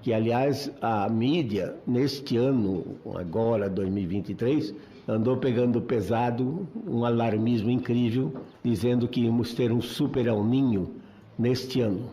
que, aliás, a mídia, neste ano, agora, 2023, andou pegando pesado, um alarmismo incrível, dizendo que íamos ter um super El Niño neste ano.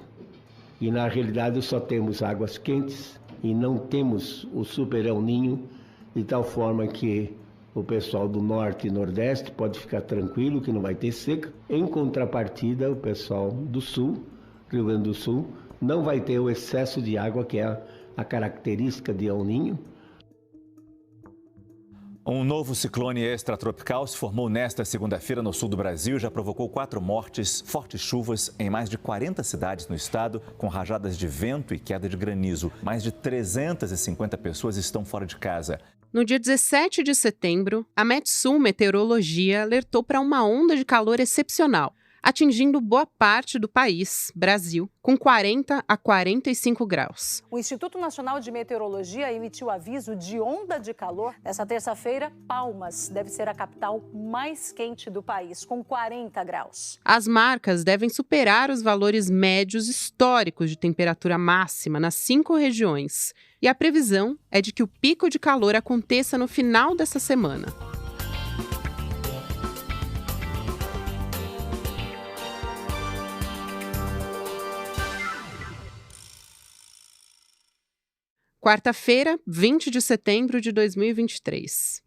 E, na realidade, só temos águas quentes e não temos o super El Niño, de tal forma que o pessoal do Norte e Nordeste pode ficar tranquilo que não vai ter seca. Em contrapartida, o pessoal do Sul, Rio Grande do Sul, não vai ter o excesso de água que é a característica de El Niño. Um novo ciclone extratropical se formou nesta segunda-feira no sul do Brasil e já provocou 4 mortes, fortes chuvas em mais de 40 cidades no estado, com rajadas de vento e queda de granizo. Mais de 350 pessoas estão fora de casa. No dia 17 de setembro, a Metsul Meteorologia alertou para uma onda de calor excepcional, atingindo boa parte do país, Brasil, com 40 a 45 graus. O Instituto Nacional de Meteorologia emitiu aviso de onda de calor. Nessa terça-feira, Palmas deve ser a capital mais quente do país, com 40 graus. As marcas devem superar os valores médios históricos de temperatura máxima nas 5 regiões. E a previsão é de que o pico de calor aconteça no final dessa semana. Quarta-feira, 20 de setembro de 2023.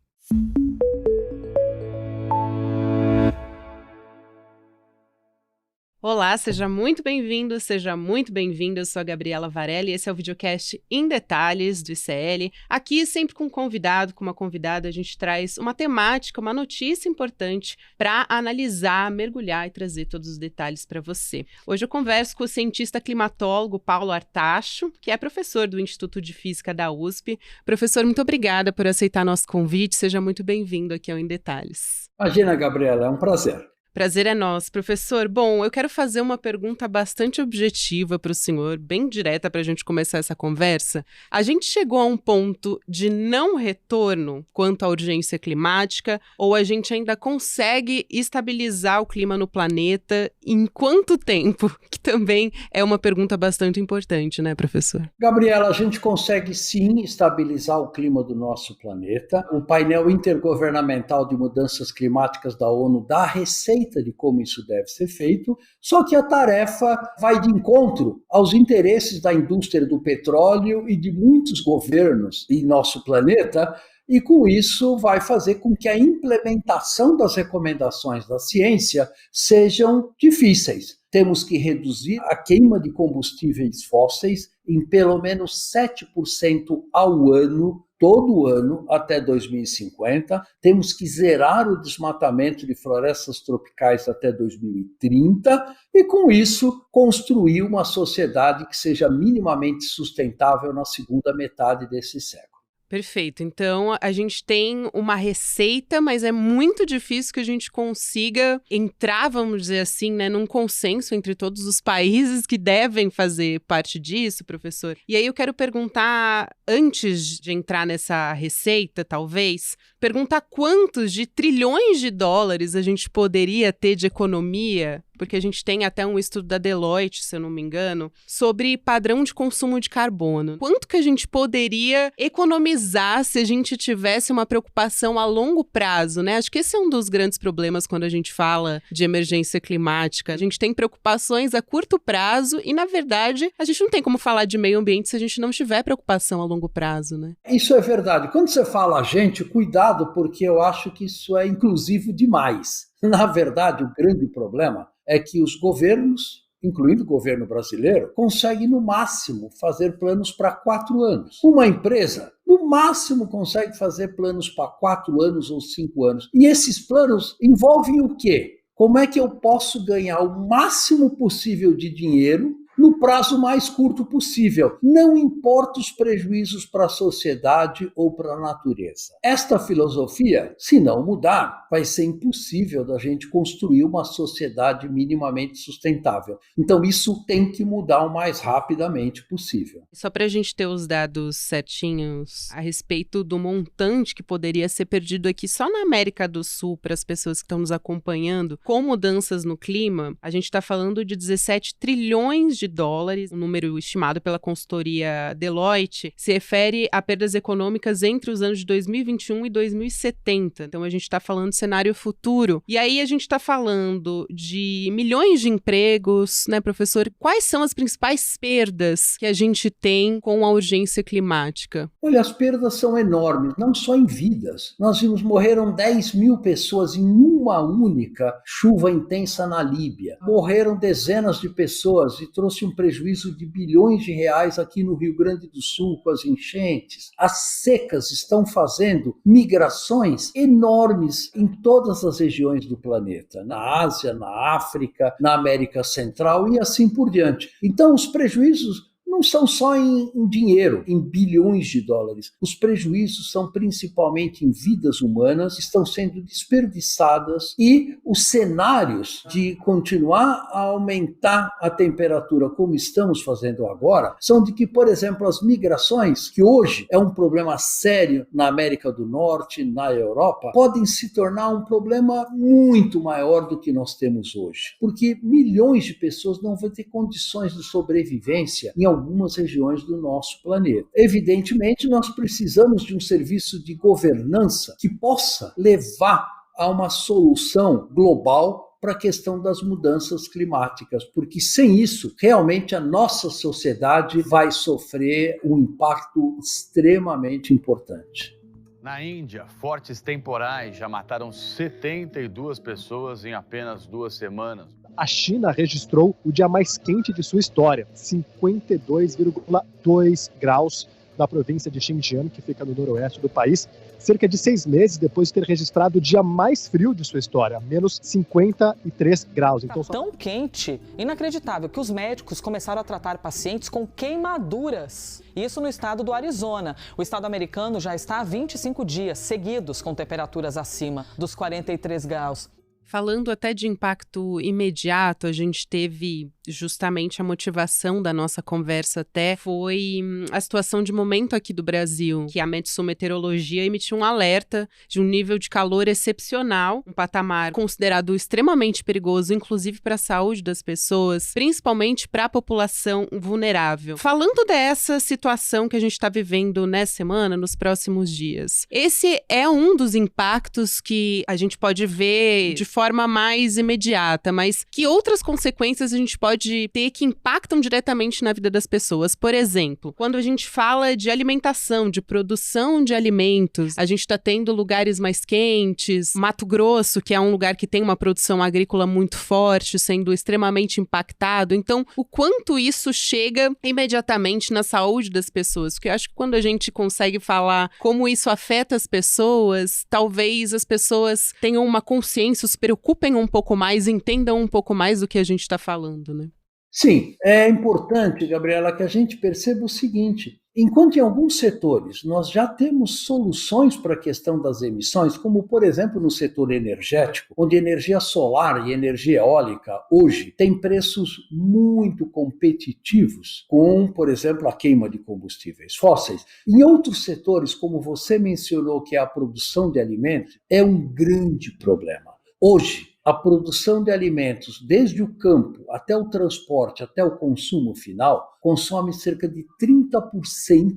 Olá, seja muito bem-vindo, seja muito bem-vinda. Eu sou a Gabriela Varelli e esse é o videocast Em Detalhes do ICL. Aqui, sempre com um convidado, com uma convidada, a gente traz uma temática, uma notícia importante para analisar, mergulhar e trazer todos os detalhes para você. Hoje eu converso com o cientista climatólogo Paulo Artacho, que é professor do Instituto de Física da USP. Professor, muito obrigada por aceitar nosso convite. Seja muito bem-vindo aqui ao Em Detalhes. Imagina, Gabriela, é um prazer. Prazer é nosso, professor. Bom, eu quero fazer uma pergunta bastante objetiva para o senhor, bem direta para a gente começar essa conversa. A gente chegou a um ponto de não retorno quanto à urgência climática ou a gente ainda consegue estabilizar o clima no planeta em quanto tempo? Que também é uma pergunta bastante importante, né, professor? Gabriela, a gente consegue sim estabilizar o clima do nosso planeta. O painel intergovernamental de mudanças climáticas da ONU dá receita de como isso deve ser feito, só que a tarefa vai de encontro aos interesses da indústria do petróleo e de muitos governos em nosso planeta, e com isso vai fazer com que a implementação das recomendações da ciência sejam difíceis. Temos que reduzir a queima de combustíveis fósseis em pelo menos 7% ao ano, todo ano, até 2050. Temos que zerar o desmatamento de florestas tropicais até 2030 e, com isso, construir uma sociedade que seja minimamente sustentável na segunda metade desse século. Perfeito. Então, a gente tem uma receita, mas é muito difícil que a gente consiga entrar, vamos dizer assim, né, num consenso entre todos os países que devem fazer parte disso, professor. E aí eu quero perguntar, antes de entrar nessa receita, talvez, perguntar quantos de trilhões de dólares a gente poderia ter de economia, porque a gente tem até um estudo da Deloitte, se eu não me engano, sobre padrão de consumo de carbono. Quanto que a gente poderia economizar se a gente tivesse uma preocupação a longo prazo, né? Acho que esse é um dos grandes problemas quando a gente fala de emergência climática. A gente tem preocupações a curto prazo e, na verdade, a gente não tem como falar de meio ambiente se a gente não tiver preocupação a longo prazo, né? Isso é verdade. Quando você fala a gente, cuidado, porque eu acho que isso é inclusivo demais. Na verdade, o grande problema é que os governos, incluindo o governo brasileiro, conseguem no máximo fazer planos para 4 anos. Uma empresa, no máximo, consegue fazer planos para 4 anos ou 5 anos. E esses planos envolvem o quê? Como é que eu posso ganhar o máximo possível de dinheiro no prazo mais curto possível? Não importa os prejuízos para a sociedade ou para a natureza. Esta filosofia, se não mudar, vai ser impossível da gente construir uma sociedade minimamente sustentável. Então isso tem que mudar o mais rapidamente possível. Só para a gente ter os dados certinhos a respeito do montante que poderia ser perdido aqui só na América do Sul para as pessoas que estão nos acompanhando com mudanças no clima, a gente está falando de 17 trilhões de dólares, um número estimado pela consultoria Deloitte, se refere a perdas econômicas entre os anos de 2021 e 2070. Então, a gente está falando de cenário futuro. E aí, a gente está falando de milhões de empregos, né, professor? Quais são as principais perdas que a gente tem com a urgência climática? Olha, as perdas são enormes, não só em vidas. Nós vimos, morreram 10 mil pessoas em uma única chuva intensa na Líbia. Morreram dezenas de pessoas e trouxe um prejuízo de bilhões de reais aqui no Rio Grande do Sul com as enchentes. As secas estão fazendo migrações enormes em todas as regiões do planeta, na Ásia, na África, na América Central e assim por diante. Então, os prejuízos não são só em dinheiro, em bilhões de dólares. Os prejuízos são principalmente em vidas humanas que estão sendo desperdiçadas e os cenários de continuar a aumentar a temperatura como estamos fazendo agora são de que, por exemplo, as migrações, que hoje é um problema sério na América do Norte, na Europa, podem se tornar um problema muito maior do que nós temos hoje, porque milhões de pessoas não vão ter condições de sobrevivência em algumas regiões do nosso planeta. Evidentemente, nós precisamos de um serviço de governança que possa levar a uma solução global para a questão das mudanças climáticas, porque sem isso, realmente a nossa sociedade vai sofrer um impacto extremamente importante. Na Índia, fortes temporais já mataram 72 pessoas em apenas 2 semanas. A China registrou o dia mais quente de sua história, 52,2 graus, na província de Xinjiang, que fica no noroeste do país, cerca de 6 meses depois de ter registrado o dia mais frio de sua história, menos 53 graus. Então, tão quente, inacreditável, que os médicos começaram a tratar pacientes com queimaduras. Isso no estado do Arizona. O estado americano já está há 25 dias seguidos com temperaturas acima dos 43 graus. Falando até de impacto imediato, a gente teve justamente a motivação da nossa conversa até foi a situação de momento aqui do Brasil, que a Metsul Meteorologia emitiu um alerta de um nível de calor excepcional, um patamar considerado extremamente perigoso, inclusive para a saúde das pessoas, principalmente para a população vulnerável. Falando dessa situação que a gente está vivendo nessa semana, nos próximos dias, esse é um dos impactos que a gente pode ver de forma mais imediata, mas que outras consequências a gente pode ter que impactam diretamente na vida das pessoas. Por exemplo, quando a gente fala de alimentação, de produção de alimentos, a gente está tendo lugares mais quentes, Mato Grosso, que é um lugar que tem uma produção agrícola muito forte, sendo extremamente impactado. Então, o quanto isso chega imediatamente na saúde das pessoas? Porque eu acho que quando a gente consegue falar como isso afeta as pessoas, talvez as pessoas tenham uma consciência, se preocupem um pouco mais, entendam um pouco mais do que a gente está falando, né? Sim, é importante, Gabriela, que a gente perceba o seguinte: enquanto em alguns setores nós já temos soluções para a questão das emissões, como por exemplo no setor energético, onde energia solar e energia eólica hoje têm preços muito competitivos com, por exemplo, a queima de combustíveis fósseis. Em outros setores, como você mencionou, que é a produção de alimentos, é um grande problema. Hoje, a produção de alimentos, desde o campo até o transporte, até o consumo final, consome cerca de 30%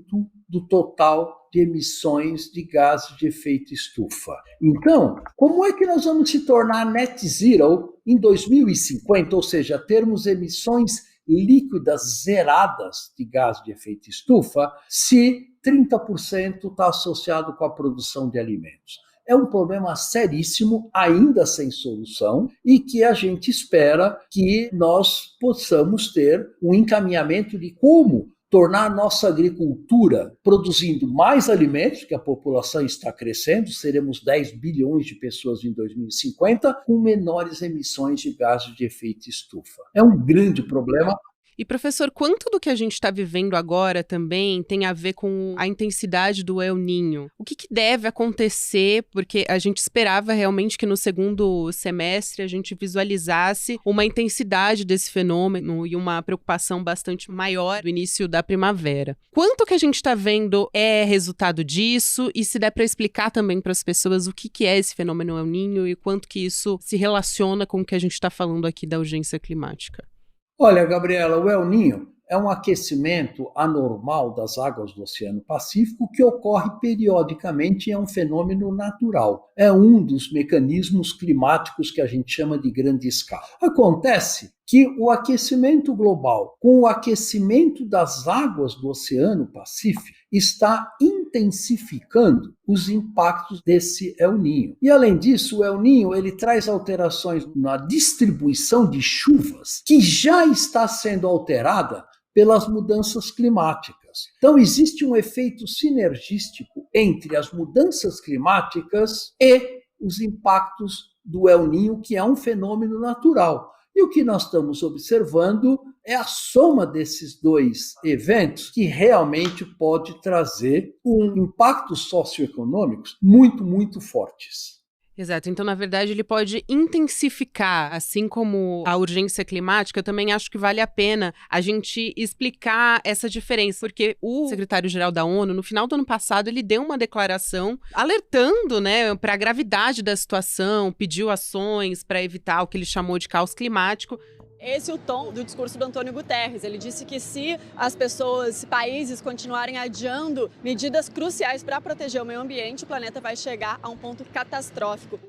do total de emissões de gases de efeito estufa. Então, como é que nós vamos se tornar net zero em 2050, ou seja, termos emissões líquidas zeradas de gás de efeito estufa, se 30% está associado com a produção de alimentos? É um problema seríssimo, ainda sem solução, e que a gente espera que nós possamos ter um encaminhamento de como tornar a nossa agricultura produzindo mais alimentos, que a população está crescendo, seremos 10 bilhões de pessoas em 2050, com menores emissões de gases de efeito estufa. É um grande problema. E, professor, quanto do que a gente está vivendo agora também tem a ver com a intensidade do El Niño? O que deve acontecer? Porque a gente esperava realmente que no segundo semestre a gente visualizasse uma intensidade desse fenômeno e uma preocupação bastante maior no início da primavera. Quanto que a gente está vendo é resultado disso? E se der para explicar também para as pessoas o que é esse fenômeno El Niño e quanto que isso se relaciona com o que a gente está falando aqui da urgência climática? Olha, Gabriela, o El Niño é um aquecimento anormal das águas do Oceano Pacífico que ocorre periodicamente e é um fenômeno natural. É um dos mecanismos climáticos que a gente chama de grande escala. Acontece que o aquecimento global, com o aquecimento das águas do Oceano Pacífico, está intensificando os impactos desse El Niño. E além disso, o El Niño ele traz alterações na distribuição de chuvas que já está sendo alterada pelas mudanças climáticas. Então, existe um efeito sinergístico entre as mudanças climáticas e os impactos do El Niño, que é um fenômeno natural. E o que nós estamos observando é a soma desses dois eventos que realmente pode trazer impactos socioeconômicos muito fortes. Exato. Então, na verdade, ele pode intensificar, assim como a urgência climática. Eu também acho que vale a pena a gente explicar essa diferença, porque o secretário-geral da ONU, no final do ano passado, ele deu uma declaração alertando, né, para a gravidade da situação, pediu ações para evitar o que ele chamou de caos climático. Esse é o tom do discurso do Antônio Guterres. Ele disse que se as pessoas, se países continuarem adiando medidas cruciais para proteger o meio ambiente, o planeta vai chegar a um ponto catastrófico.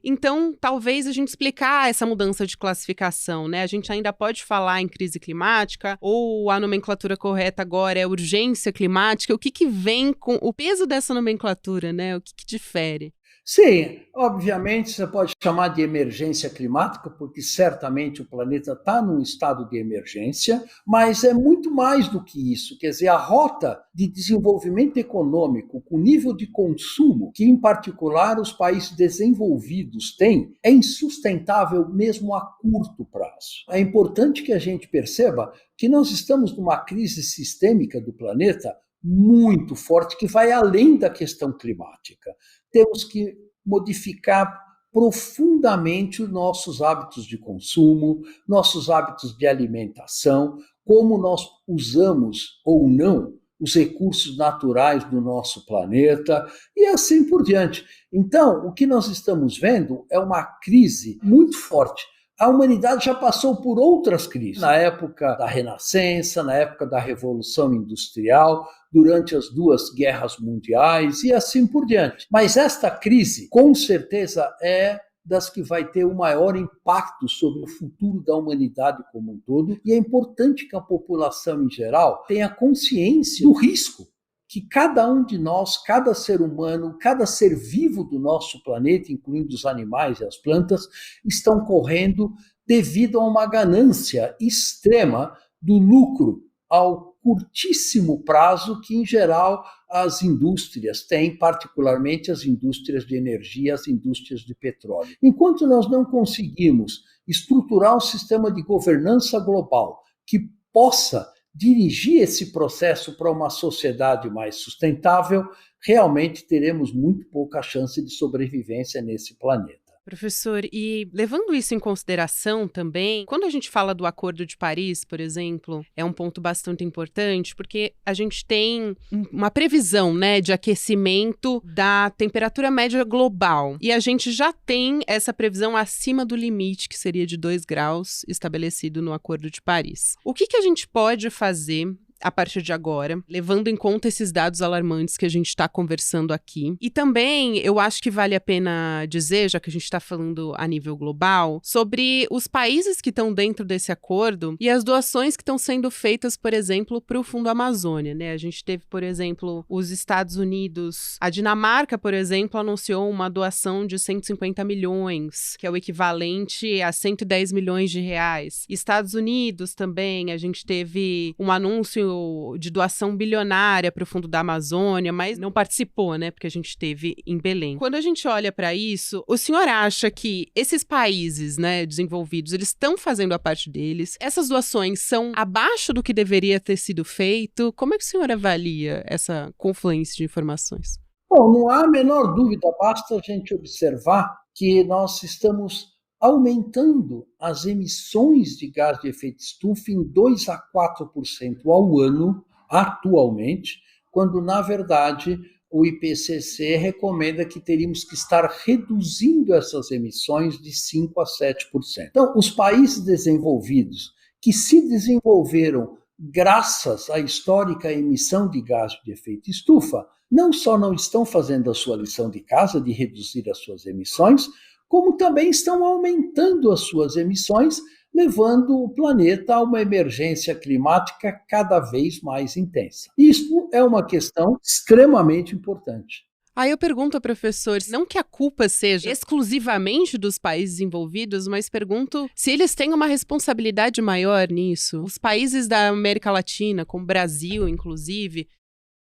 Então, talvez a gente explicar essa mudança de classificação, né? A gente ainda pode falar em crise climática, ou a nomenclatura correta agora é urgência climática. O que vem com o peso dessa nomenclatura, né? O que difere? Sim, obviamente você pode chamar de emergência climática, porque certamente o planeta está num estado de emergência, mas é muito mais do que isso. Quer dizer, a rota de desenvolvimento econômico com nível de consumo, que em particular os países desenvolvidos têm, é insustentável mesmo a curto prazo. É importante que a gente perceba que nós estamos numa crise sistêmica do planeta muito forte, que vai além da questão climática. Temos que modificar profundamente os nossos hábitos de consumo, nossos hábitos de alimentação, como nós usamos ou não os recursos naturais do nosso planeta e assim por diante. Então, o que nós estamos vendo é uma crise muito forte. A humanidade já passou por outras crises, na época da Renascença, na época da Revolução Industrial, durante as 2 guerras mundiais e assim por diante. Mas esta crise, com certeza, é das que vai ter o maior impacto sobre o futuro da humanidade como um todo, e é importante que a população em geral tenha consciência do risco que cada um de nós, cada ser humano, cada ser vivo do nosso planeta, incluindo os animais e as plantas, estão correndo devido a uma ganância extrema do lucro ao curtíssimo prazo que, em geral, as indústrias têm, particularmente as indústrias de energia, as indústrias de petróleo. Enquanto nós não conseguimos estruturar um sistema de governança global que possa dirigir esse processo para uma sociedade mais sustentável, realmente teremos muito pouca chance de sobrevivência nesse planeta. Professor, e levando isso em consideração também, quando a gente fala do Acordo de Paris, por exemplo, é um ponto bastante importante, porque a gente tem uma previsão, né, de aquecimento da temperatura média global. E a gente já tem essa previsão acima do limite, que seria de 2 graus, estabelecido no Acordo de Paris. O que a gente pode fazer a partir de agora, levando em conta esses dados alarmantes que a gente está conversando aqui? E também, eu acho que vale a pena dizer, já que a gente está falando a nível global, sobre os países que estão dentro desse acordo e as doações que estão sendo feitas, por exemplo, para o Fundo Amazônia, né? A gente teve, por exemplo, os Estados Unidos, a Dinamarca, por exemplo, anunciou uma doação de 150 milhões, que é o equivalente a 110 milhões de reais. Estados Unidos também, a gente teve um anúncio de doação bilionária para o Fundo da Amazônia, mas não participou, né? Porque a gente teve em Belém. Quando a gente olha para isso, o senhor acha que esses países, né, desenvolvidos, eles estão fazendo a parte deles? Essas doações são abaixo do que deveria ter sido feito? Como é que o senhor avalia essa confluência de informações? Bom, não há a menor dúvida, basta a gente observar que nós estamos aumentando as emissões de gás de efeito estufa em 2 a 4% ao ano, atualmente, quando, na verdade, o IPCC recomenda que teríamos que estar reduzindo essas emissões de 5% a 7%. Então, os países desenvolvidos que se desenvolveram graças à histórica emissão de gás de efeito estufa, não só não estão fazendo a sua lição de casa de reduzir as suas emissões, como também estão aumentando as suas emissões, levando o planeta a uma emergência climática cada vez mais intensa. Isso é uma questão extremamente importante. Aí eu pergunto, professor, não que a culpa seja exclusivamente dos países envolvidos, mas pergunto se eles têm uma responsabilidade maior nisso. Os países da América Latina, como o Brasil, inclusive.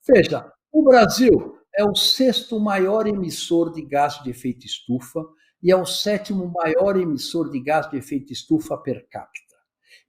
Veja, o Brasil é o 6º maior emissor de gás de efeito estufa e é o 7º maior emissor de gás de efeito estufa per capita.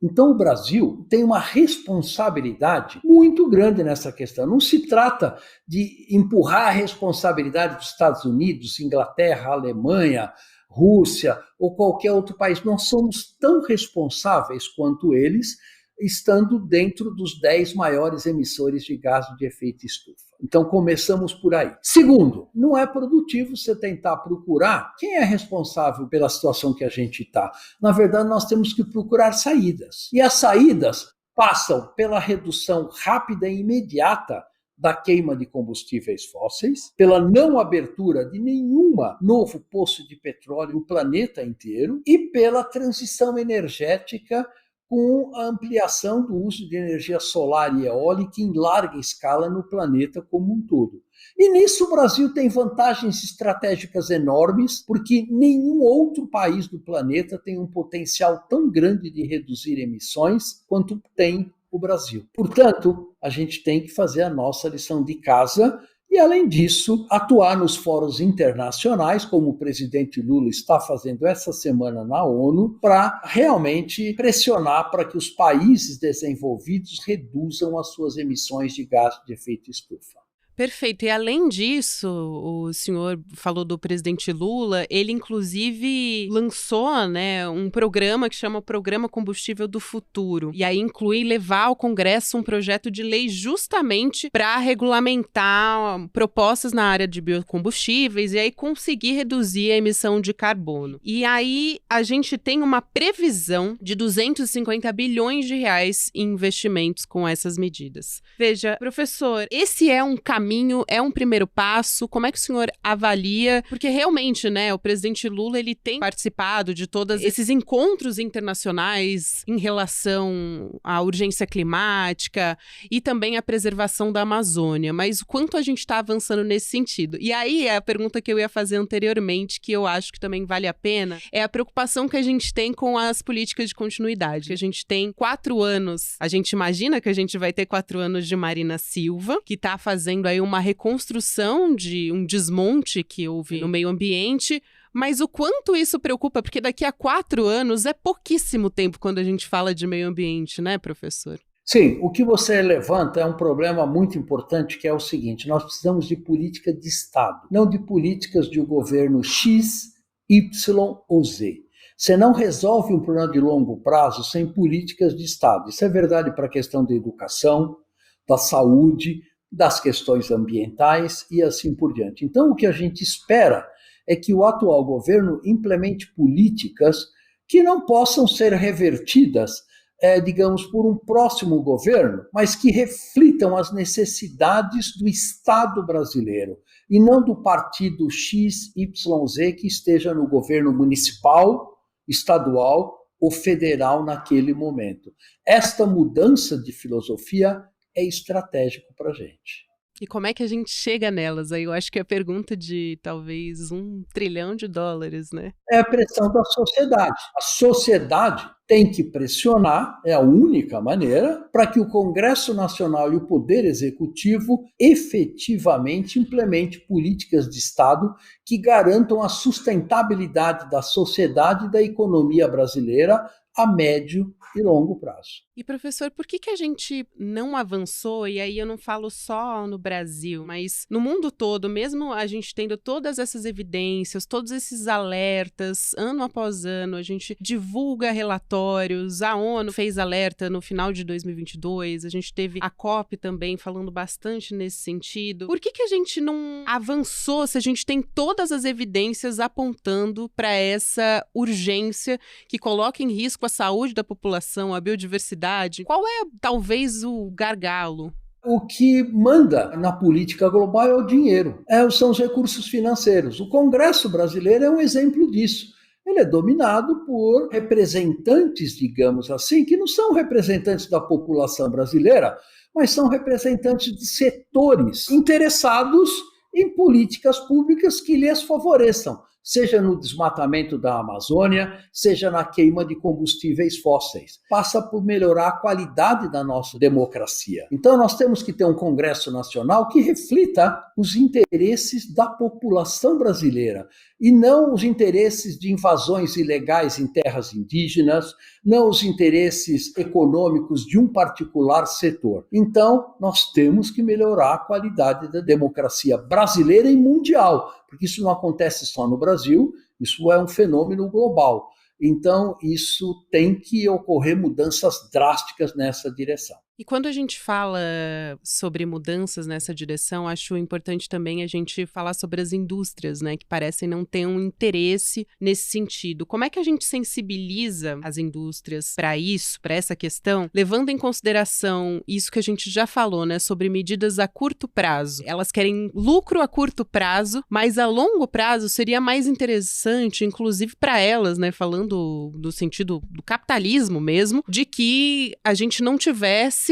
Então, o Brasil tem uma responsabilidade muito grande nessa questão. Não se trata de empurrar a responsabilidade dos Estados Unidos, Inglaterra, Alemanha, Rússia ou qualquer outro país. Nós somos tão responsáveis quanto eles, estando dentro dos 10 maiores emissores de gás de efeito estufa. Então, começamos por aí. Segundo, não é produtivo você tentar procurar quem é responsável pela situação que a gente está. Na verdade, nós temos que procurar saídas. E as saídas passam pela redução rápida e imediata da queima de combustíveis fósseis, pela não abertura de nenhuma novo poço de petróleo no planeta inteiro e pela transição energética com a ampliação do uso de energia solar e eólica em larga escala no planeta como um todo. E nisso o Brasil tem vantagens estratégicas enormes, porque nenhum outro país do planeta tem um potencial tão grande de reduzir emissões quanto tem o Brasil. Portanto, a gente tem que fazer a nossa lição de casa e, além disso, atuar nos fóruns internacionais, como o presidente Lula está fazendo essa semana na ONU, para realmente pressionar para que os países desenvolvidos reduzam as suas emissões de gás de efeito estufa. Perfeito. E além disso, o senhor falou do presidente Lula, ele inclusive lançou, né, um programa que chama Programa Combustível do Futuro. E aí inclui levar ao Congresso um projeto de lei justamente para regulamentar propostas na área de biocombustíveis e aí conseguir reduzir a emissão de carbono. E aí a gente tem uma previsão de 250 bilhões de reais em investimentos com essas medidas. Veja, professor, esse é um caminho, é um primeiro passo? Como é que o senhor avalia? Porque realmente, né, o presidente Lula, ele tem participado de todos esses encontros internacionais em relação à urgência climática e também à preservação da Amazônia, mas o quanto a gente está avançando nesse sentido? E aí, a pergunta que eu ia fazer anteriormente, que eu acho que também vale a pena, é a preocupação que a gente tem com as políticas de continuidade. A gente tem 4 anos, a gente imagina que a gente vai ter 4 anos de Marina Silva, que está fazendo aí uma reconstrução de um desmonte que houve no meio ambiente, mas o quanto isso preocupa, porque daqui a 4 anos é pouquíssimo tempo quando a gente fala de meio ambiente, né, professor? Sim, o que você levanta é um problema muito importante, que é o seguinte: nós precisamos de política de Estado, não de políticas de um governo X, Y ou Z. Você não resolve um problema de longo prazo sem políticas de Estado. Isso é verdade para a questão da educação, da saúde, das questões ambientais e assim por diante. Então, o que a gente espera é que o atual governo implemente políticas que não possam ser revertidas, digamos, por um próximo governo, mas que reflitam as necessidades do Estado brasileiro e não do partido X, Y, Z que esteja no governo municipal, estadual ou federal naquele momento. Esta mudança de filosofia é estratégico para a gente. E como é que a gente chega nelas? Aí eu acho que é a pergunta de talvez $1 trilhão, né? É a pressão da sociedade. A sociedade tem que pressionar, é a única maneira, para que o Congresso Nacional e o Poder Executivo efetivamente implemente políticas de Estado que garantam a sustentabilidade da sociedade e da economia brasileira a médio e longo prazo. E, professor, por que a gente não avançou? E aí eu não falo só no Brasil, mas no mundo todo, mesmo a gente tendo todas essas evidências, todos esses alertas, ano após ano, a gente divulga relatórios, a ONU fez alerta no final de 2022, a gente teve a COP também falando bastante nesse sentido. Por que a gente não avançou se a gente tem todas as evidências apontando para essa urgência que coloca em risco a saúde da população, a biodiversidade? Qual é, talvez, o gargalo? O que manda na política global é o dinheiro, são os recursos financeiros. O Congresso brasileiro é um exemplo disso. Ele é dominado por representantes, digamos assim, que não são representantes da população brasileira, mas são representantes de setores interessados em políticas públicas que lhes favoreçam, seja no desmatamento da Amazônia, seja na queima de combustíveis fósseis. Passa por melhorar a qualidade da nossa democracia. Então nós temos que ter um Congresso Nacional que reflita os interesses da população brasileira e não os interesses de invasões ilegais em terras indígenas, não os interesses econômicos de um particular setor. Então, nós temos que melhorar a qualidade da democracia brasileira e mundial, porque isso não acontece só no Brasil, isso é um fenômeno global. Então, isso tem que ocorrer mudanças drásticas nessa direção. E quando a gente fala sobre mudanças nessa direção, acho importante também a gente falar sobre as indústrias, né, que parecem não ter um interesse nesse sentido. Como é que a gente sensibiliza as indústrias para isso, para essa questão, levando em consideração isso que a gente já falou, né, sobre medidas a curto prazo? Elas querem lucro a curto prazo, mas a longo prazo seria mais interessante, inclusive para elas, né, falando do sentido do capitalismo mesmo, de que a gente não tivesse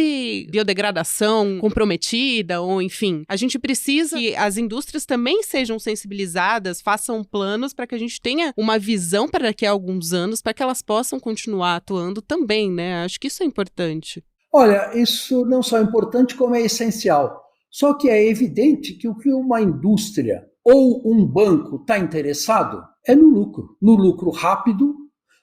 biodegradação comprometida, ou enfim, a gente precisa que as indústrias também sejam sensibilizadas, façam planos para que a gente tenha uma visão para daqui a alguns anos, para que elas possam continuar atuando também, né? Acho que isso é importante. Olha, isso não só é importante, como é essencial. Só que é evidente que o que uma indústria ou um banco está interessado é no lucro rápido,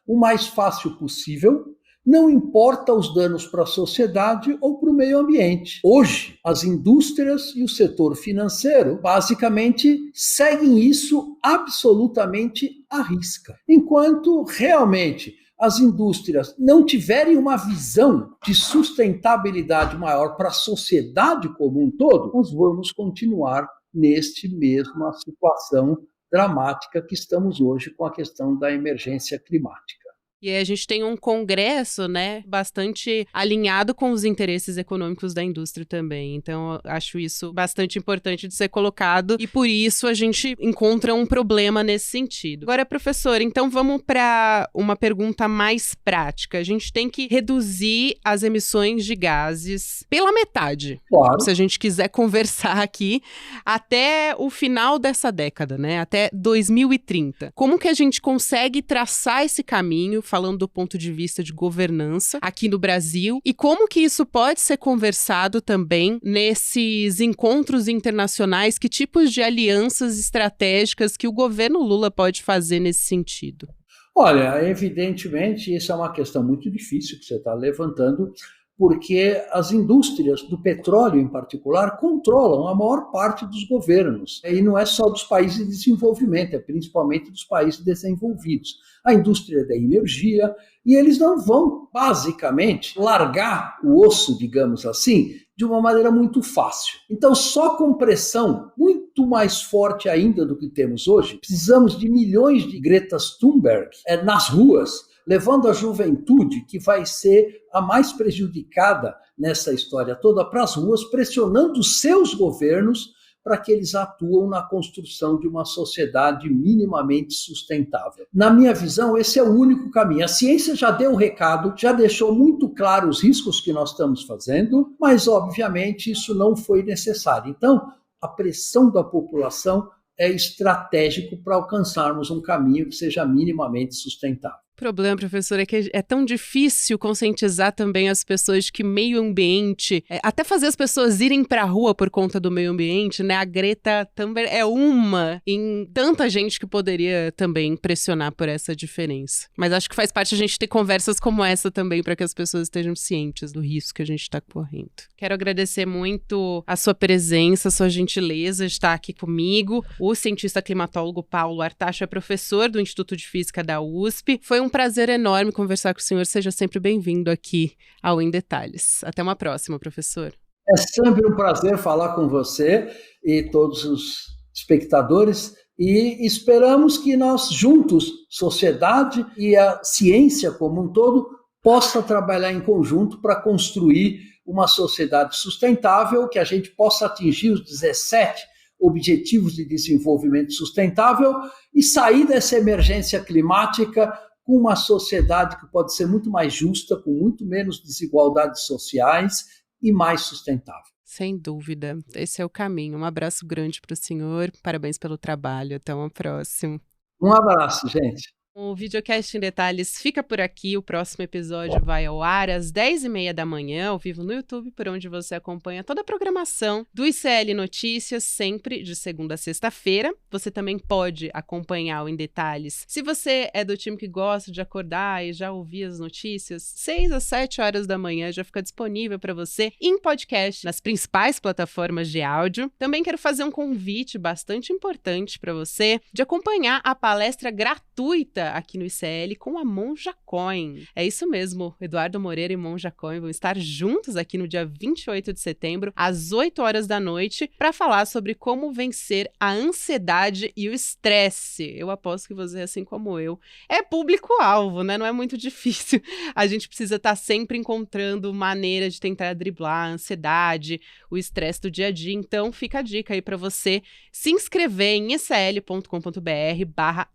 o mais fácil possível. Não importa os danos para a sociedade ou para o meio ambiente. Hoje, as indústrias e o setor financeiro basicamente seguem isso absolutamente à risca. Enquanto realmente as indústrias não tiverem uma visão de sustentabilidade maior para a sociedade como um todo, nós vamos continuar neste mesma situação dramática que estamos hoje com a questão da emergência climática. E aí a gente tem um congresso, né, bastante alinhado com os interesses econômicos da indústria também. Então, eu acho isso bastante importante de ser colocado e por isso a gente encontra um problema nesse sentido. Agora, professor, então vamos para uma pergunta mais prática. A gente tem que reduzir as emissões de gases pela metade. Claro. Se a gente quiser conversar aqui até o final dessa década, né, até 2030. Como que a gente consegue traçar esse caminho, falando do ponto de vista de governança aqui no Brasil, e como que isso pode ser conversado também nesses encontros internacionais, que tipos de alianças estratégicas que o governo Lula pode fazer nesse sentido? Olha, evidentemente, isso é uma questão muito difícil que você está levantando, porque as indústrias do petróleo, em particular, controlam a maior parte dos governos. E não é só dos países de desenvolvimento, é principalmente dos países desenvolvidos. A indústria da energia, e eles não vão, basicamente, largar o osso, digamos assim, de uma maneira muito fácil. Então, só com pressão muito mais forte ainda do que temos hoje, precisamos de milhões de Gretas Thunberg nas ruas, levando a juventude, que vai ser a mais prejudicada nessa história toda, para as ruas, pressionando os seus governos para que eles atuem na construção de uma sociedade minimamente sustentável. Na minha visão, esse é o único caminho. A ciência já deu o recado, já deixou muito claro os riscos que nós estamos fazendo, mas, obviamente, isso não foi necessário. Então, a pressão da população é estratégico para alcançarmos um caminho que seja minimamente sustentável. O problema, professor, é que é tão difícil conscientizar também as pessoas de que meio ambiente, até fazer as pessoas irem para a rua por conta do meio ambiente, né? A Greta Thunberg é uma em tanta gente que poderia também pressionar por essa diferença. Mas acho que faz parte a gente ter conversas como essa também para que as pessoas estejam cientes do risco que a gente está correndo. Quero agradecer muito a sua presença, a sua gentileza de estar aqui comigo. O cientista climatólogo Paulo Artacho é professor do Instituto de Física da USP. Foi um prazer enorme conversar com o senhor. Seja sempre bem-vindo aqui ao Em Detalhes. Até uma próxima, professor. É sempre um prazer falar com você e todos os espectadores. E esperamos que nós juntos, sociedade e a ciência como um todo, possa trabalhar em conjunto para construir uma sociedade sustentável, que a gente possa atingir os 17 Objetivos de Desenvolvimento Sustentável e sair dessa emergência climática com uma sociedade que pode ser muito mais justa, com muito menos desigualdades sociais e mais sustentável. Sem dúvida, esse é o caminho. Um abraço grande para o senhor, parabéns pelo trabalho, até uma próxima. Um abraço, gente. O Videocast em Detalhes fica por aqui. O próximo episódio vai ao ar às 10h30 da manhã, ao vivo no YouTube, por onde você acompanha toda a programação do ICL Notícias, sempre de segunda a sexta-feira. Você também pode acompanhar o Em Detalhes. Se você é do time que gosta de acordar e já ouvir as notícias, 6 às 7 horas da manhã já fica disponível para você em podcast nas principais plataformas de áudio. Também quero fazer um convite bastante importante para você de acompanhar a palestra gratuita aqui no ICL com a Monja Coin. É isso mesmo, Eduardo Moreira e Monja Coin vão estar juntos aqui no dia 28 de setembro, às 8 horas da noite, para falar sobre como vencer a ansiedade e o estresse. Eu aposto que você, assim como eu, é público-alvo, né? Não é muito difícil. A gente precisa estar sempre encontrando maneira de tentar driblar a ansiedade, o estresse do dia a dia. Então, fica a dica aí para você se inscrever em icl.com.br/Em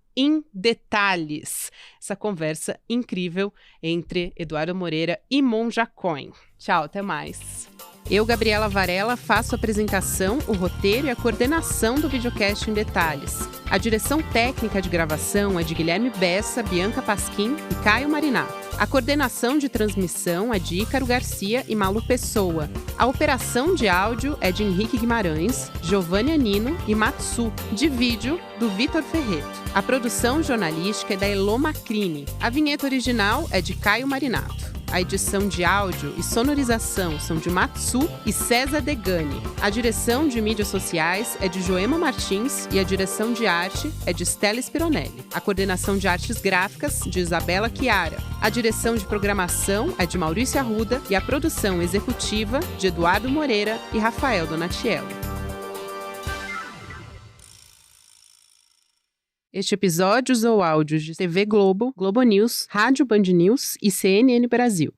Detalhes. Essa conversa incrível entre Eduardo Moreira e Monja Coin. Tchau, até mais. Eu, Gabriela Varela, faço a apresentação, o roteiro e a coordenação do Videocast em Detalhes. A direção técnica de gravação é de Guilherme Bessa, Bianca Pasquim e Caio Marinato. A coordenação de transmissão é de Ícaro Garcia e Malu Pessoa. A operação de áudio é de Henrique Guimarães, Giovanni Anino e Matsu. De vídeo, do Vitor Ferreto. A produção jornalística é da Elô Macrini. A vinheta original é de Caio Marinato. A edição de áudio e sonorização são de Matsu e César Degani. A direção de mídias sociais é de Joema Martins e a direção de arte é de Stella Spironelli. A coordenação de artes gráficas de Isabela Chiara. A direção de programação é de Maurício Arruda e a produção executiva de Eduardo Moreira e Rafael Donatiello. Este episódio usou áudios de TV Globo, Globo News, Rádio Band News e CNN Brasil.